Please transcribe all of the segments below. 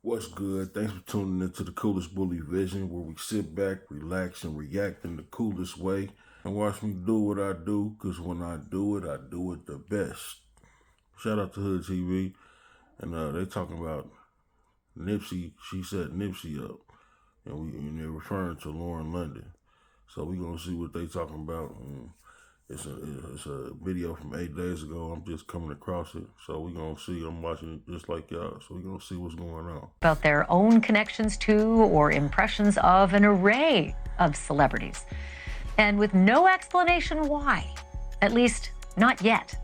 What's good? Thanks for tuning into the Coolest Bully Vision, where we sit back, relax, and react in the coolest way. And watch me do what I do, because when I do it the best. Shout out to Hood TV. And they talking about Nipsey. She set Nipsey up. And they're referring to Lauren London. So we going to see what they talking about. It's a video from 8 days ago. I'm just coming across it. So we're going to see. I'm watching it just like y'all. So we're going to see what's going on. About their own connections to or impressions of an array of celebrities. And with no explanation why, at least not yet.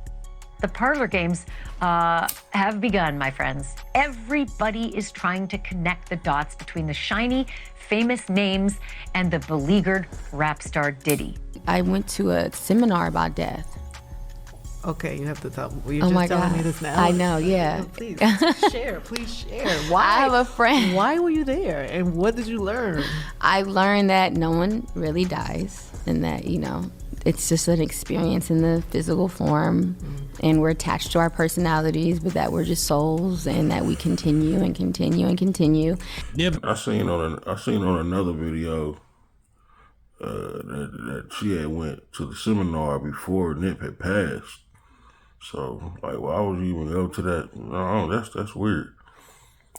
The parlor games have begun, my friends. Everybody is trying to connect the dots between the shiny, famous names and the beleaguered rap star Diddy. I went to a seminar about death. Okay, you have to tell me. You're just telling me this now. I know, yeah. Please share. Why? I have a friend. Why were you there? And what did you learn? I learned that no one really dies and that, it's just an experience in the physical form and we're attached to our personalities, but that we're just souls and that we continue and continue and continue. I seen on another video that she had went to the seminar before Nip had passed. So, why would you even go to that? No, that's weird.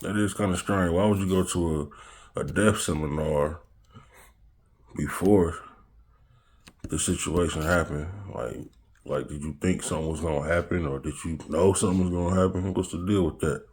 That is kind of strange. Why would you go to a death seminar before the situation happened? Like, did you think something was gonna happen, or did you know something was gonna happen? What's the deal with that?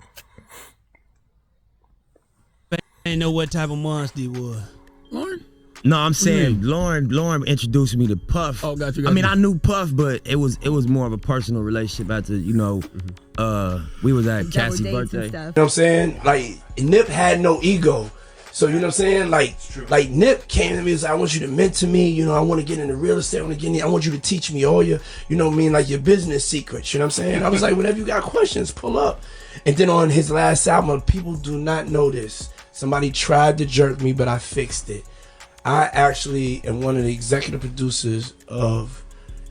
I didn't know what type of monster he was. Lauren? No, I'm saying Lauren introduced me to Puff. Oh, got you. I mean, I knew Puff, but it was more of a personal relationship after, we was at Cassie's birthday. You know what I'm saying? Like, Nip had no ego. So, you know what I'm saying? Like Nip came to me and said, I want you to mentor me. I want to get into real estate. I want you to teach me all your, like your business secrets. You know what I'm saying? I was like, whenever you got questions, pull up. And then on his last album, people do not know this. Somebody tried to jerk me, but I fixed it. I actually am one of the executive producers of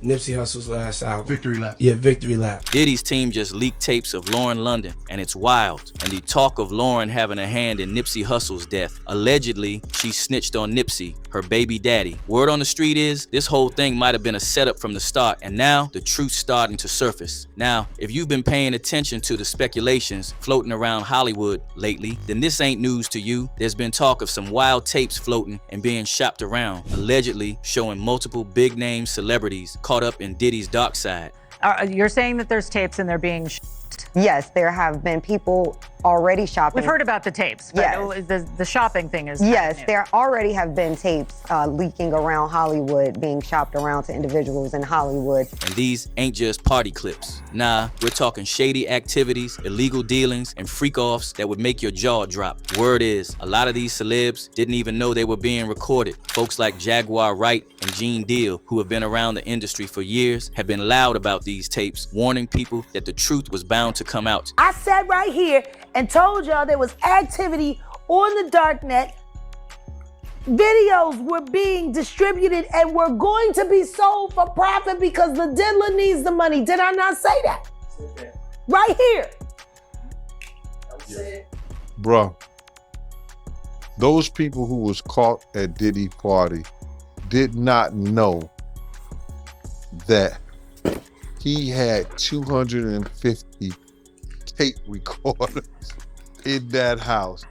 Nipsey Hussle's last album. Victory Lap. Yeah, Victory Lap. Diddy's team just leaked tapes of Lauren London, and it's wild. And the talk of Lauren having a hand in Nipsey Hussle's death. Allegedly, she snitched on Nipsey, her baby daddy. Word on the street is, this whole thing might have been a setup from the start, and now the truth's starting to surface. Now, if you've been paying attention to the speculations floating around Hollywood lately, then this ain't news to you. There's been talk of some wild tapes floating and being shopped around, allegedly showing multiple big-name celebrities caught up in Diddy's dark side. You're saying that there's tapes and they're being Yes, there have been people already shopping. We've heard about the tapes, but yes. The shopping thing is Yes, there already have been tapes leaking around Hollywood, being shopped around to individuals in Hollywood. And these ain't just party clips. Nah, we're talking shady activities, illegal dealings, and freak-offs that would make your jaw drop. Word is, a lot of these celebs didn't even know they were being recorded. Folks like Jaguar Wright and Gene Deal, who have been around the industry for years, have been loud about these tapes, warning people that the truth was bound to come out. I sat right here and told y'all there was activity on the darknet. Videos were being distributed and were going to be sold for profit because the diddler needs the money. Did I not say that? Right here. Bruh, those people who was caught at Diddy party did not know that he had 250 tape recorders in that house.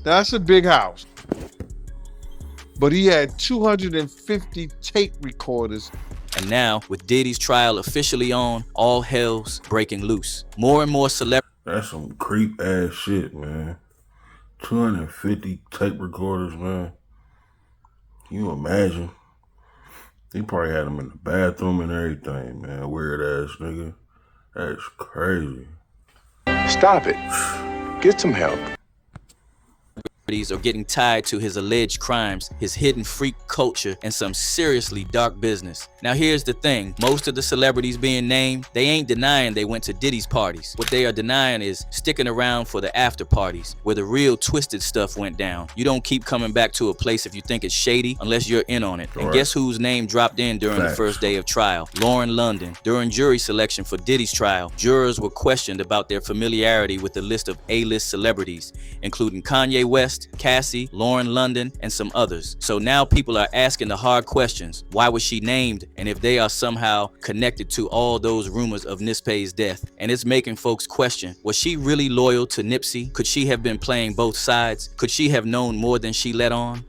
That's a big house. But he had 250 tape recorders. And now, with Diddy's trial officially on, all hell's breaking loose. More and more celebrities. That's some creep ass shit, man. 250 tape recorders, man. Can you imagine? He probably had them in the bathroom and everything, man. Weird ass nigga. That's crazy. Stop it. Get some help. are getting tied to his alleged crimes, his hidden freak culture, and some seriously dark business. Now here's the thing, most of the celebrities being named, they ain't denying they went to Diddy's parties. What they are denying is sticking around for the after parties, where the real twisted stuff went down. You don't keep coming back to a place if you think it's shady, unless you're in on it. And guess whose name dropped in during the first day of trial? Lauren London. During jury selection for Diddy's trial, jurors were questioned about their familiarity with the list of A-list celebrities, including Kanye West, Cassie, Lauren London, and some others. So now people are asking the hard questions. Why was she named? And if they are somehow connected to all those rumors of Nipsey's death. And it's making folks question, was she really loyal to Nipsey? Could she have been playing both sides? Could she have known more than she let on?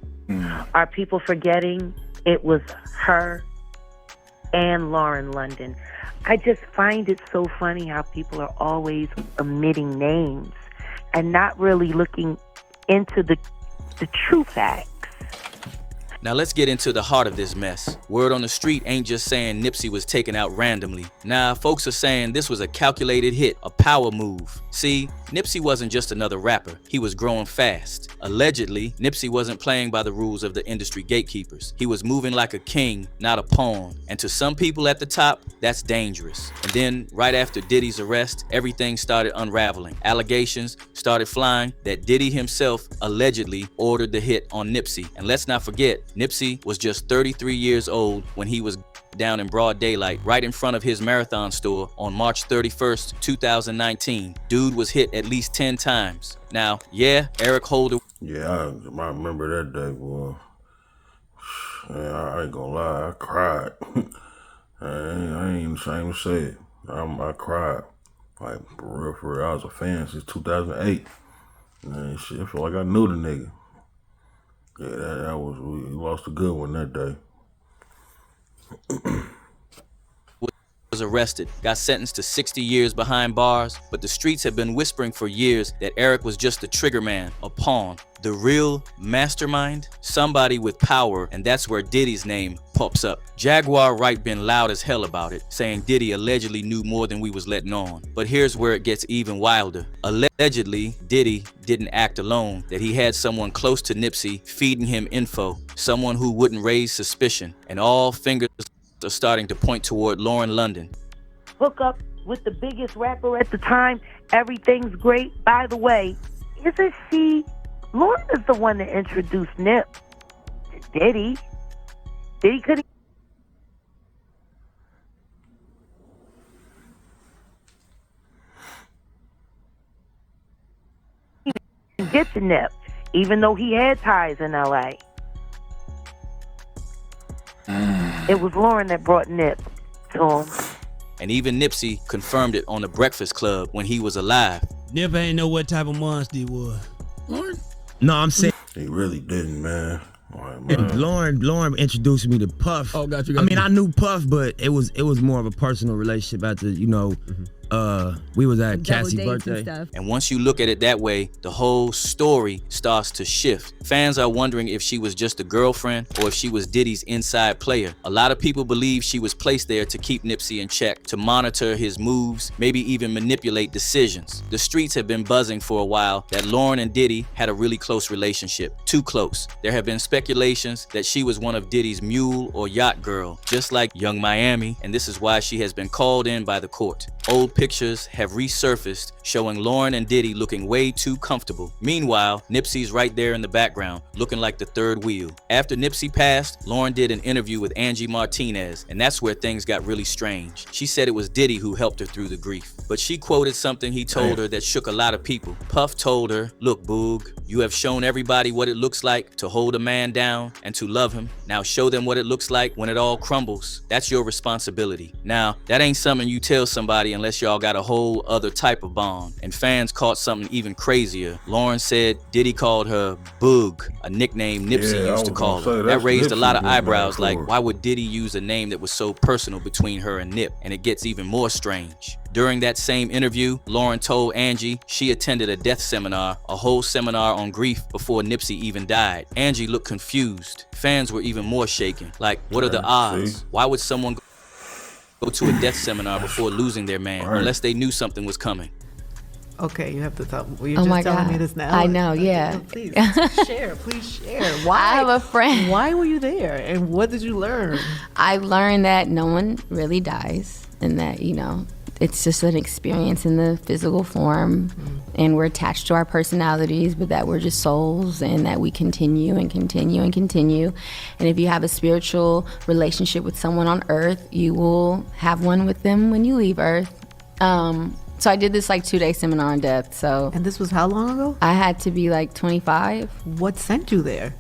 Are people forgetting it was her and Lauren London? I just find it so funny how people are always omitting names and not really looking into the true facts. Now let's get into the heart of this mess. Word on the street ain't just saying Nipsey was taken out randomly. Nah, folks are saying this was a calculated hit, a power move. See, Nipsey wasn't just another rapper, he was growing fast. Allegedly, Nipsey wasn't playing by the rules of the industry gatekeepers. He was moving like a king, not a pawn. And to some people at the top, that's dangerous. And then, right after Diddy's arrest, everything started unraveling. Allegations started flying that Diddy himself allegedly ordered the hit on Nipsey. And let's not forget, Nipsey was just 33 years old when he was down in broad daylight right in front of his Marathon store on March 31st, 2019. Dude was hit at least 10 times. Now, yeah, Eric Holder. Yeah, I remember that day, boy. Man, I ain't gonna lie, I cried. I ain't ashamed to say it. I cried. Like, for real, I was a fan since 2008. Man, shit, I feel like I knew the nigga. Yeah, we lost a good one that day. Was arrested, got sentenced to 60 years behind bars, but the streets have been whispering for years that Eric was just a trigger man, a pawn. The real mastermind? Somebody with power, and that's where Diddy's name pops up. Jaguar Wright been loud as hell about it, saying Diddy allegedly knew more than we was letting on. But here's where it gets even wilder. Allegedly, Diddy didn't act alone, that he had someone close to Nipsey feeding him info, someone who wouldn't raise suspicion, and all fingers are starting to point toward Lauren London. Hook up with the biggest rapper at the time, everything's great. By the way, isn't she? Lauren is the one that introduced Nip to Diddy. Diddy couldn't get to Nip, even though he had ties in LA. It was Lauren that brought Nip to him. And even Nipsey confirmed it on the Breakfast Club when he was alive. Nip ain't know what type of monster he was. Lauren? No, I'm saying he really didn't, man. Lauren introduced me to Puff. Oh, got you. I mean, I knew Puff, but it was more of a personal relationship after, we was at Cassie's birthday. And once you look at it that way, the whole story starts to shift. Fans are wondering if she was just a girlfriend or if she was Diddy's inside player. A lot of people believe she was placed there to keep Nipsey in check, to monitor his moves, maybe even manipulate decisions. The streets have been buzzing for a while that Lauren and Diddy had a really close relationship. Too close. There have been speculations that she was one of Diddy's mule or yacht girl, just like Young Miami, and this is why she has been called in by the court. Old pictures have resurfaced showing Lauren and Diddy looking way too comfortable. Meanwhile, Nipsey's right there in the background, looking like the third wheel. After Nipsey passed, Lauren did an interview with Angie Martinez, and that's where things got really strange. She said it was Diddy who helped her through the grief. But she quoted something he told her that shook a lot of people. Puff told her, "Look, Boog, you have shown everybody what it looks like to hold a man down and to love him. Now show them what it looks like when it all crumbles. That's your responsibility." Now, that ain't something you tell somebody unless y'all got a whole other type of bond. And fans caught something even crazier. Lauren said Diddy called her Boog, a nickname Nipsey used to call her. That raised a lot of eyebrows, like why would Diddy use a name that was so personal between her and Nip? And it gets even more strange. During that same interview, Lauren told Angie she attended a death seminar, a whole seminar on grief before Nipsey even died. Angie looked confused. Fans were even more shaken. Like, what are the odds? Why would someone go to a death seminar before losing their man, unless they knew something was coming? Okay, you have to tell. Well, you're Oh just my telling God. me this now. I know, yeah. No, please share. Please share. Why? I have a friend. Why were you there, and what did you learn? I learned that no one really dies, and that, you know, it's just an experience in the physical form, and we're attached to our personalities, but that we're just souls, and that we continue and continue and continue. And if you have a spiritual relationship with someone on earth, you will have one with them when you leave earth. So I did this like 2-day seminar on death. So, and this was how long ago? I had to be like 25. What sent you there?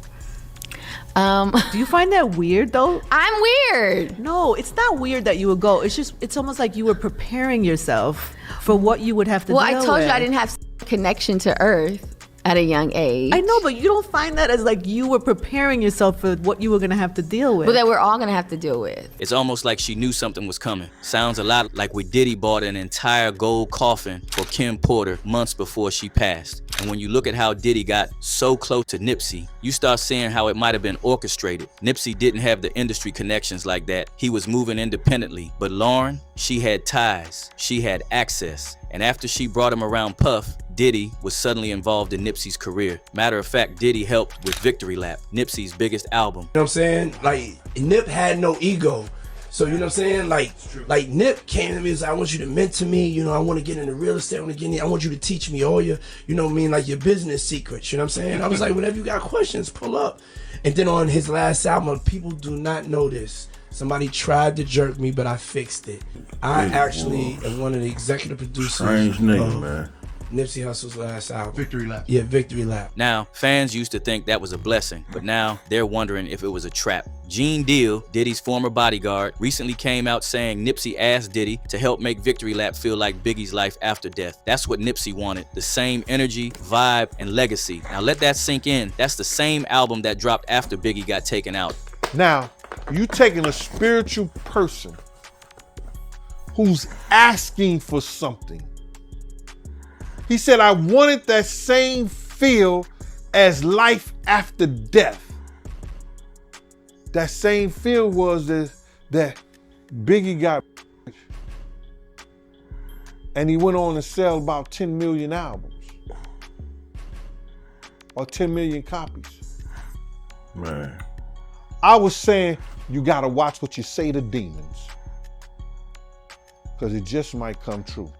Do you find that weird though? I'm weird. No, it's not weird that you would go. It's almost like you were preparing yourself for what you would have to deal with. Well, I told you I didn't have connection to earth at a young age. I know, but you don't find that as like you were preparing yourself for what you were going to have to deal with. But that we're all going to have to deal with. It's almost like she knew something was coming. Sounds a lot like when Diddy bought an entire gold coffin for Kim Porter months before she passed. And when you look at how Diddy got so close to Nipsey, you start seeing how it might have been orchestrated. Nipsey didn't have the industry connections like that. He was moving independently. But Lauren, she had ties. She had access. And after she brought him around Puff, Diddy was suddenly involved in Nipsey's career. Matter of fact, Diddy helped with Victory Lap, Nipsey's biggest album. You know what I'm saying? Like, Nip had no ego. So, you know what I'm saying? Like Nip came to me and said, I want you to mentor me. You know, I want to get into real estate. I want you to teach me all your, you know what I mean, like your business secrets. You know what I'm saying? I was like, whenever you got questions, pull up. And then on his last album, people do not know this. Somebody tried to jerk me, but I fixed it. I actually am one of the executive producers. Strange nigga, man. Nipsey Hussle's last album. Victory Lap. Yeah, Victory Lap. Now, fans used to think that was a blessing, but now they're wondering if it was a trap. Gene Deal, Diddy's former bodyguard, recently came out saying Nipsey asked Diddy to help make Victory Lap feel like Biggie's life after death. That's what Nipsey wanted, the same energy, vibe, and legacy. Now let that sink in. That's the same album that dropped after Biggie got taken out. Now, you taking a spiritual person who's asking for something. He said, I wanted that same feel as life after death. That same feel was that Biggie got and he went on to sell about 10 million albums or 10 million copies. Man. I was saying, you gotta watch what you say to demons, because it just might come true.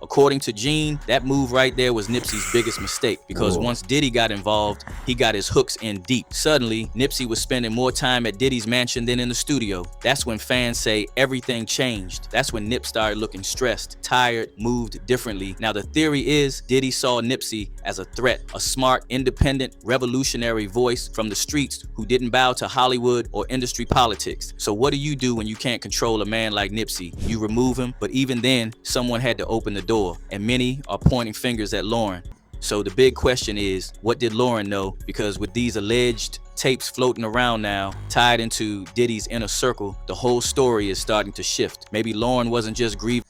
According to Gene, that move right there was Nipsey's biggest mistake, because once Diddy got involved, he got his hooks in deep. Suddenly, Nipsey was spending more time at Diddy's mansion than in the studio. That's when fans say everything changed. That's when Nip started looking stressed, tired, moved differently. Now the theory is Diddy saw Nipsey as a threat, a smart, independent, revolutionary voice from the streets who didn't bow to Hollywood or industry politics. So what do you do when you can't control a man like Nipsey? You remove him, but even then, someone had to open the door, and many are pointing fingers at Lauren. So the big question is, what did Lauren know? Because with these alleged tapes floating around now, tied into Diddy's inner circle, the whole story is starting to shift. Maybe Lauren wasn't just grieving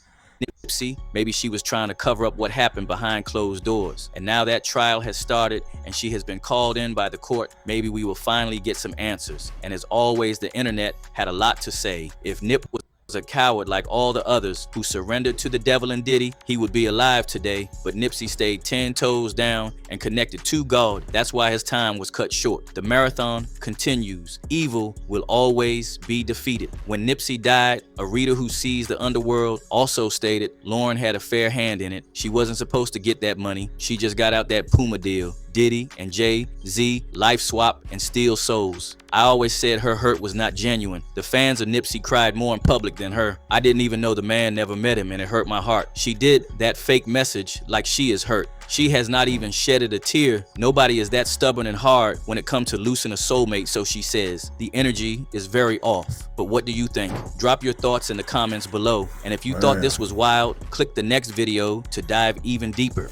Nipsey, maybe she was trying to cover up what happened behind closed doors. And now that trial has started and she has been called in by the court, maybe we will finally get some answers. And as always, the internet had a lot to say. If Nip was a coward like all the others who surrendered to the devil and Diddy, he would be alive today. But Nipsey stayed 10 toes down and connected to God. That's why his time was cut short. The marathon continues. Evil will always be defeated. When Nipsey died, a reader who sees the underworld also stated Lauren had a fair hand in it. She wasn't supposed to get that money. She just got out that Puma deal. Diddy and Jay-Z, life swap, and steal souls. I always said her hurt was not genuine. The fans of Nipsey cried more in public than her. I didn't even know the man, never met him, and it hurt my heart. She did that fake message like she is hurt. She has not even shedded a tear. Nobody is that stubborn and hard when it comes to losing a soulmate, so she says. The energy is very off. But what do you think? Drop your thoughts in the comments below. And if you thought this was wild, click the next video to dive even deeper.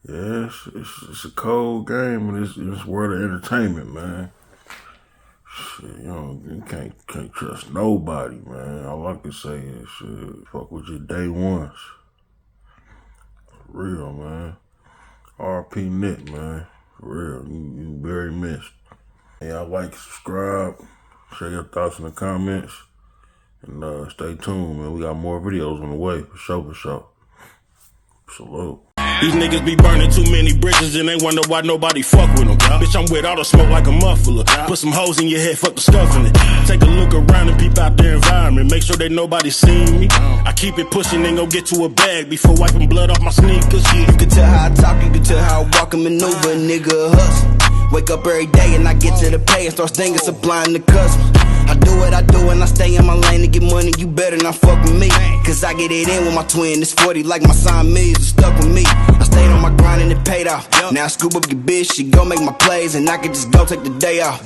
Yeah, it's a cold game in this world of entertainment, man. Shit, you can't trust nobody, man. All I can say is shit, fuck with your day ones. For real, man. RP Nip, man. For real, you very missed. Yeah, like, subscribe, share your thoughts in the comments, and stay tuned, man. We got more videos on the way, for sure, for sure. Salute. These niggas be burning too many bridges and they wonder why nobody fuck with them. Bitch, I'm with all the smoke like a muffler. Put some hoes in your head, fuck the scuffing it. Take a look around and peep out their environment. Make sure that nobody seen me. I keep it pushing, ain't gon' get to a bag before wiping blood off my sneakers. You can tell how I talk, you can tell how I walk and maneuver, nigga hustle. Wake up every day and I get to the pay and start stinging, supplying the customers. I do what I do and I stay in my lane to get money, you better not fuck with me. Cause I get it in with my twin, it's 40 like my Siamese was stuck with me. I stayed on my grind and it paid off. Now I scoop up your bitch, she gon' make my plays and I can just go take the day off.